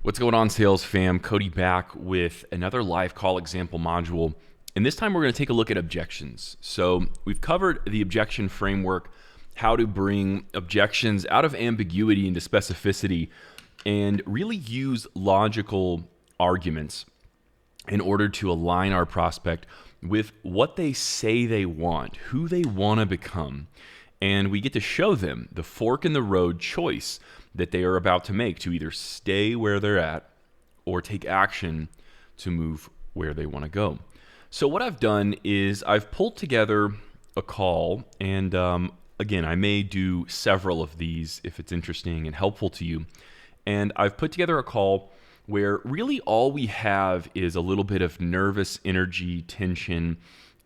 What's going on, sales fam? Cody back with another live call example module. And this time we're going to take a look at objections. So we've covered the objection framework, how to bring objections out of ambiguity into specificity, and really use logical arguments in order to align our prospect with what they say they want, who they want to become. And we get to show them the fork in the road choice that they are about to make to either stay where they're at or take action to move where they want to go. So what I've done is I've pulled together a call, and again, I may do several of these if it's interesting and helpful to you. And I've put together a call where really all we have is a little bit of nervous energy, tension,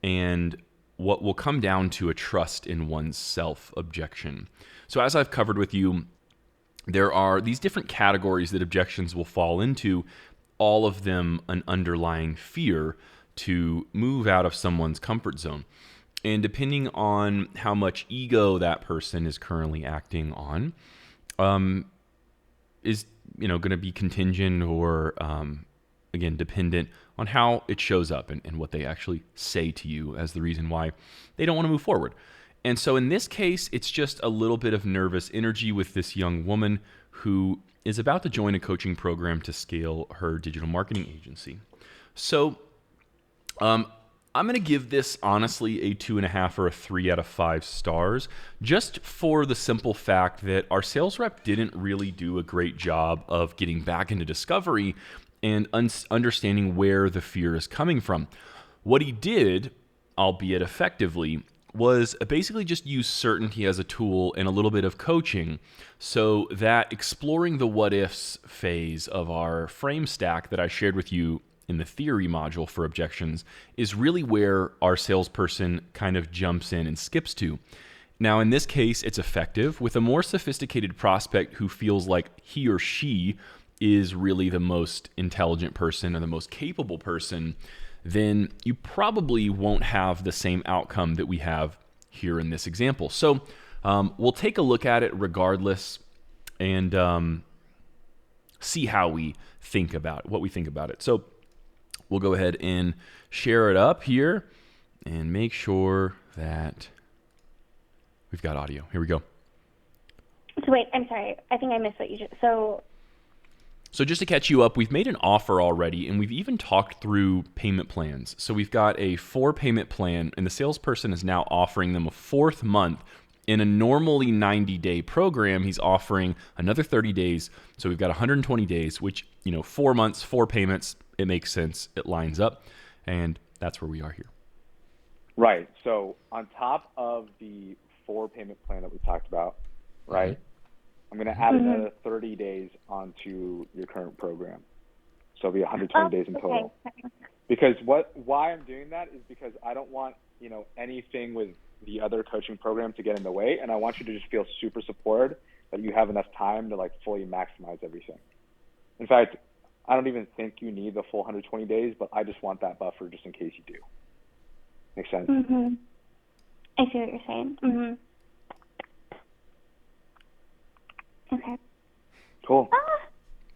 and what will come down to a trust in one's self objection. So as I've covered with you, there are these different categories that objections will fall into, all of them an underlying fear to move out of someone's comfort zone. And depending on how much ego that person is currently acting on, is going to be contingent or again dependent on how it shows up and what they actually say to you as the reason why they don't want to move forward. And so in this case, it's just a little bit of nervous energy with this young woman who is about to join a coaching program to scale her digital marketing agency. So I'm going to give this honestly a 2.5 or a 3 out of 5 stars, just for the simple fact that our sales rep didn't really do a great job of getting back into discovery and understanding where the fear is coming from. What he did, albeit effectively, was basically just use certainty as a tool and a little bit of coaching, so that exploring the what ifs phase of our frame stack that I shared with you in the theory module for objections is really where our salesperson kind of jumps in and skips to. Now, in this case, it's effective. With a more sophisticated prospect who feels like he or she is really the most intelligent person or the most capable person, then you probably won't have the same outcome that we have here in this example. So we'll take a look at it regardless and see how we think about it, what we think about it. So we'll go ahead and share it up here and make sure that we've got audio. Here we go. So wait, I'm sorry. I think I missed what you just... So just to catch you up, we've made an offer already, and we've even talked through payment plans. So we've got a 4-payment plan, and the salesperson is now offering them a 4th month. In a normally 90-day program, he's offering another 30 days. So we've got 120 days, which, 4 months, 4 payments, it makes sense. It lines up, and that's where we are here. Right. So on top of the 4-payment plan that we talked about, right? Mm-hmm. I'm going to add another 30 days onto your current program. So it'll be 120 days in total. Okay. Because why I'm doing that is because I don't want, anything with the other coaching program to get in the way. And I want you to just feel super supported that you have enough time to fully maximize everything. In fact, I don't even think you need the full 120 days, but I just want that buffer just in case you do. Make sense? Mm-hmm. I see what you're saying. Mm-hmm. Okay. Cool.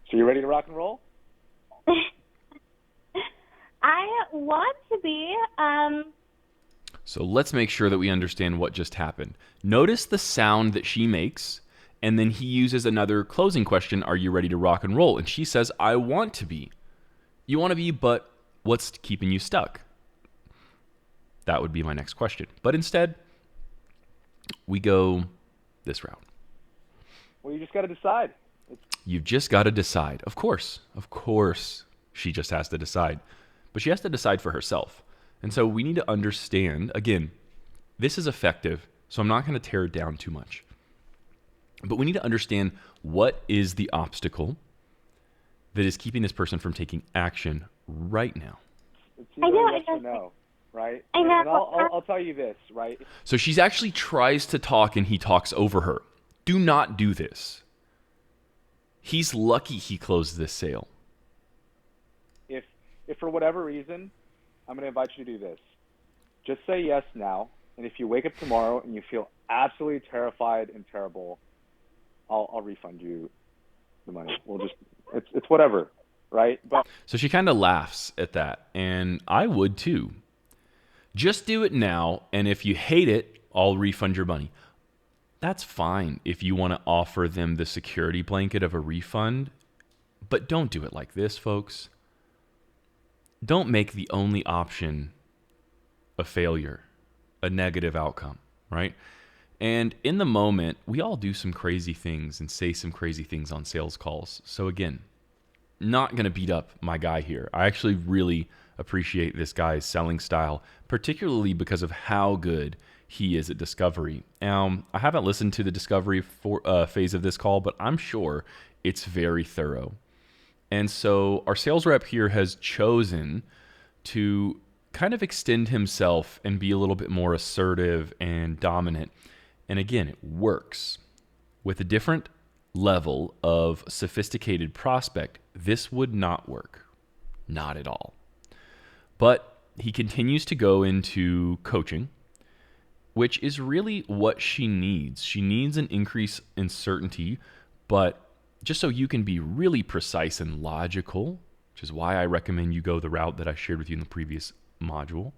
So you ready to rock and roll? I want to be. So let's make sure that we understand what just happened. Notice the sound that she makes, and then he uses another closing question, are you ready to rock and roll? And she says, I want to be. You want to be, but what's keeping you stuck? That would be my next question. But instead, we go this route. Well, you just got to decide. You've just got to decide. Of course, she just has to decide. But she has to decide for herself. And so we need to understand, again, this is effective, so I'm not going to tear it down too much. But we need to understand what is the obstacle that is keeping this person from taking action right now. It's either yes or no, right? I know. And I'll tell you this, right? So she's actually tries to talk and he talks over her. Do not do this. He's lucky he closed this sale. If for whatever reason, I'm going to invite you to do this. Just say yes now, and if you wake up tomorrow and you feel absolutely terrified and terrible, I'll refund you the money. We'll just, it's whatever, right? But So she kind of laughs at that, and I would too. Just do it now, and if you hate it, I'll refund your money. That's fine if you want to offer them the security blanket of a refund, but don't do it like this, folks. Don't make the only option a failure, a negative outcome, right? And in the moment, we all do some crazy things and say some crazy things on sales calls. So again, not going to beat up my guy here. I actually really appreciate this guy's selling style, particularly because of how good he is at discovery. I haven't listened to the discovery phase of this call, but I'm sure it's very thorough. And so our sales rep here has chosen to kind of extend himself and be a little bit more assertive and dominant. And again, it works. With a different level of sophisticated prospect, this would not work. Not at all. But he continues to go into coaching, which is really what she needs. She needs an increase in certainty, but just so you can be really precise and logical, which is why I recommend you go the route that I shared with you in the previous module,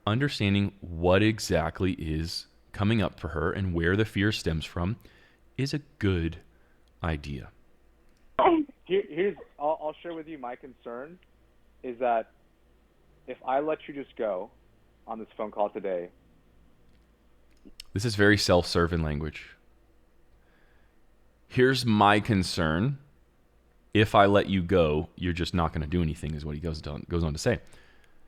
understanding what exactly is coming up for her and where the fear stems from is a good idea. I'll share with you my concern is that if I let you just go on this phone call today. This is very self-serving language. Here's my concern. If I let you go, you're just not going to do anything, is what he goes on to say.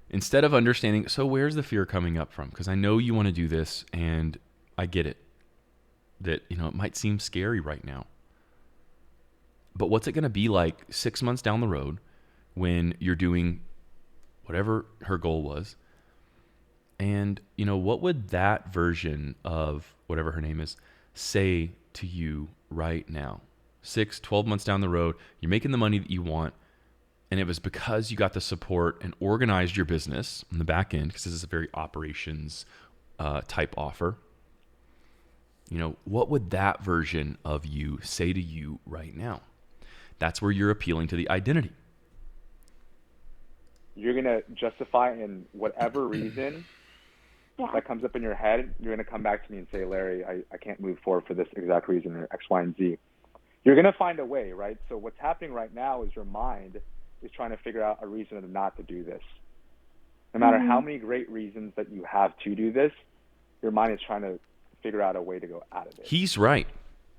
Instead of understanding, so where's the fear coming up from? Because I know you want to do this, and I get it. That, it might seem scary right now. But what's it going to be like 6 months down the road when you're doing whatever her goal was? And, what would that version of whatever her name is say to you right now? 6, 12 months down the road, you're making the money that you want, and it was because you got the support and organized your business on the back end, because this is a very operations type offer. What would that version of you say to you right now? That's where you're appealing to the identity. You're going to justify in whatever reason that comes up in your head. You're going to come back to me and say, Larry, I can't move forward for this exact reason, or X, Y, and Z. You're going to find a way, right? So what's happening right now is your mind is trying to figure out a reason not to do this. No matter how many great reasons that you have to do this, your mind is trying to figure out a way to go out of it. He's right.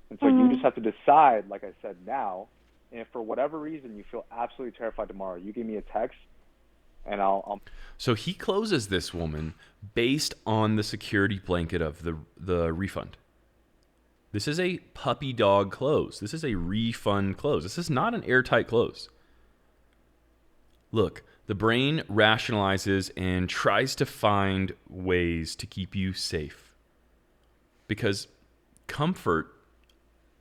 And so you just have to decide, like I said, now, and if for whatever reason you feel absolutely terrified tomorrow, you give me a text, and I'll... So he closes this woman based on the security blanket of the refund. This is a puppy dog close. This is a refund close. This is not an airtight close. Look, the brain rationalizes and tries to find ways to keep you safe. Because comfort,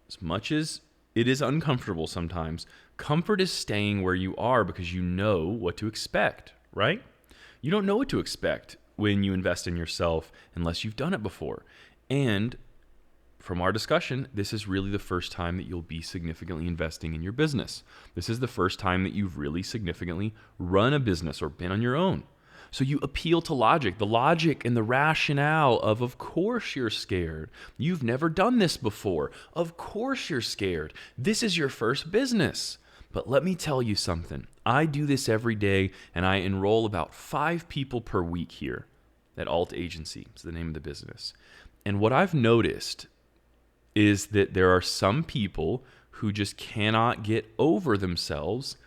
as much as it is uncomfortable sometimes, comfort is staying where you are because you know what to expect, right? You don't know what to expect when you invest in yourself unless you've done it before. And from our discussion, this is really the first time that you'll be significantly investing in your business. This is the first time that you've really significantly run a business or been on your own. So you appeal to logic, the logic and the rationale of course you're scared. You've never done this before. Of course you're scared. This is your first business. But let me tell you something. I do this every day, and I enroll about 5 people per week here at Alt Agency. It's the name of the business. And what I've noticed is that there are some people who just cannot get over themselves,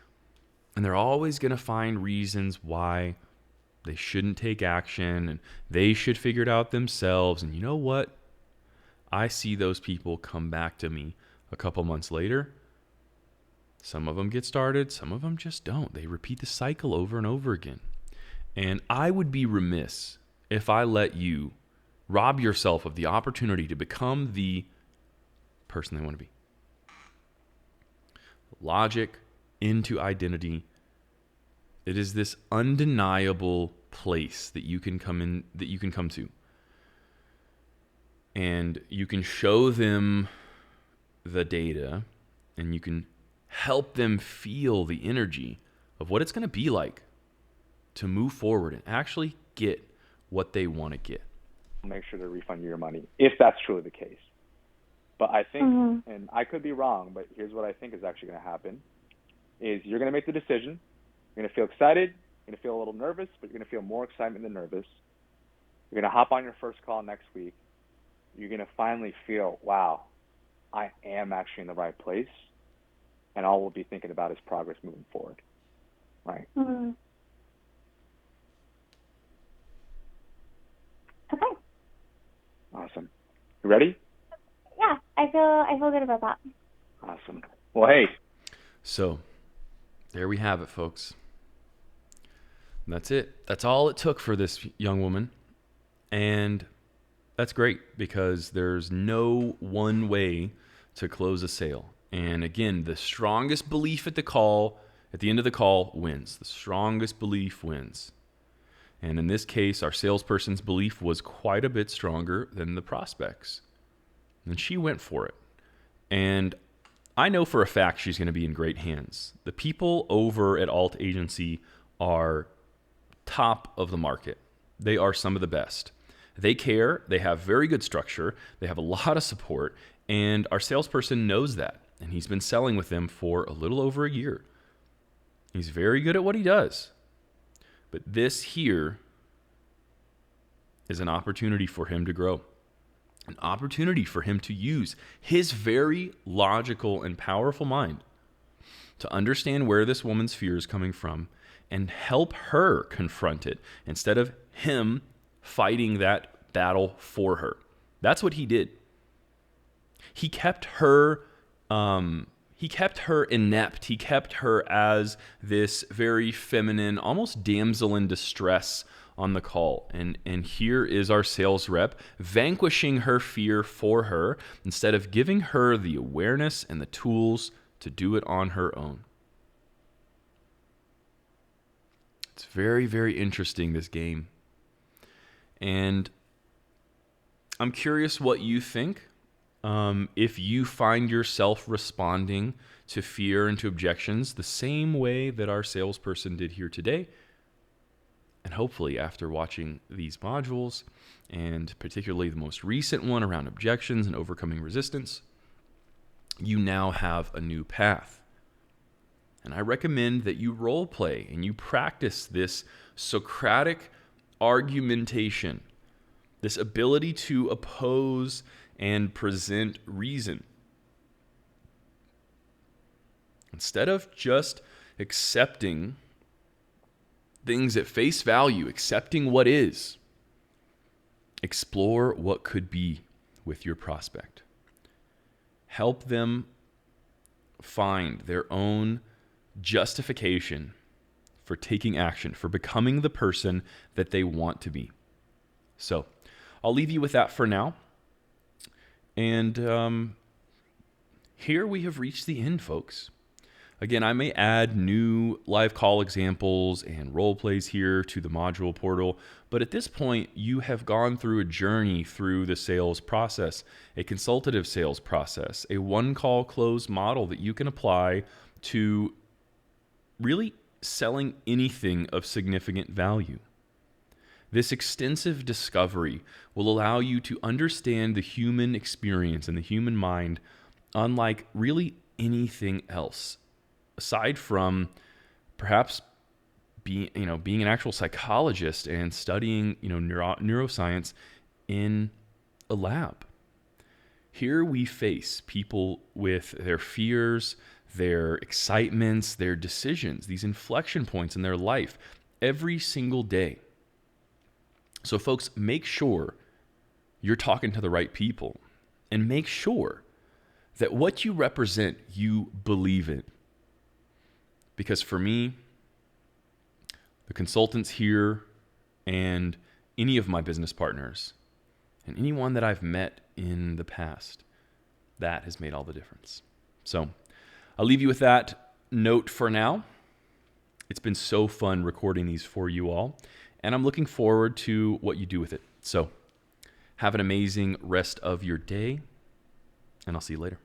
and they're always going to find reasons why they shouldn't take action and they should figure it out themselves. And you know what? I see those people come back to me a couple months later. Some of them get started, some of them just don't. They repeat the cycle over and over again. And I would be remiss if I let you rob yourself of the opportunity to become the person they want to be. Logic into identity. It is this undeniable place that you can come to. And you can show them the data and you can help them feel the energy of what it's going to be like to move forward and actually get what they want to get. Make sure to refund you your money if that's truly the case. But I think, and I could be wrong, but here's what I think is actually going to happen, is you're going to make the decision. You're going to feel excited. You're going to feel a little nervous, but you're going to feel more excitement than nervous. You're going to hop on your first call next week. You're going to finally feel, wow, I am actually in the right place. And all we'll be thinking about is progress moving forward. Right? Okay. Awesome. You ready? Yeah, I feel good about that. Awesome. Well, hey. So there we have it, folks. That's it. That's all it took for this young woman. And that's great because there's no one way to close a sale. And again, the strongest belief at the end of the call wins. The strongest belief wins. And in this case, our salesperson's belief was quite a bit stronger than the prospect's. And she went for it. And I know for a fact she's going to be in great hands. The people over at Alt Agency are top of the market. They are some of the best. They care. They have very good structure. They have a lot of support. And our salesperson knows that. And he's been selling with them for a little over a year. He's very good at what he does. But this here is an opportunity for him to grow. An opportunity for him to use his very logical and powerful mind to understand where this woman's fear is coming from and help her confront it instead of him fighting that battle for her. That's what he did. He kept her inept. He kept her as this very feminine, almost damsel in distress on the call. And here is our sales rep vanquishing her fear for her instead of giving her the awareness and the tools to do it on her own. It's very, very interesting, this game. And I'm curious what you think. If you find yourself responding to fear and to objections the same way that our salesperson did here today. And hopefully after watching these modules, and particularly the most recent one around objections and overcoming resistance, you now have a new path. And I recommend that you role play and you practice this Socratic argumentation, this ability to oppose and present reason. Instead of just accepting things at face value, accepting what is, explore what could be with your prospect. Help them find their own justification for taking action, for becoming the person that they want to be. So I'll leave you with that for now. And here we have reached the end, folks. Again, I may add new live call examples and role plays here to the module portal, but at this point, you have gone through a journey through the sales process, a consultative sales process, a one-call close model that you can apply to really selling anything of significant value. This extensive discovery will allow you to understand the human experience and the human mind unlike really anything else, aside from perhaps being an actual psychologist and studying neuroscience in a lab. Here we face people with their fears, their excitements, their decisions, these inflection points in their life every single day. So folks, make sure you're talking to the right people and make sure that what you represent, you believe in. Because for me, the consultants here and any of my business partners and anyone that I've met in the past, that has made all the difference. So I'll leave you with that note for now. It's been so fun recording these for you all, and I'm looking forward to what you do with it. So have an amazing rest of your day, and I'll see you later.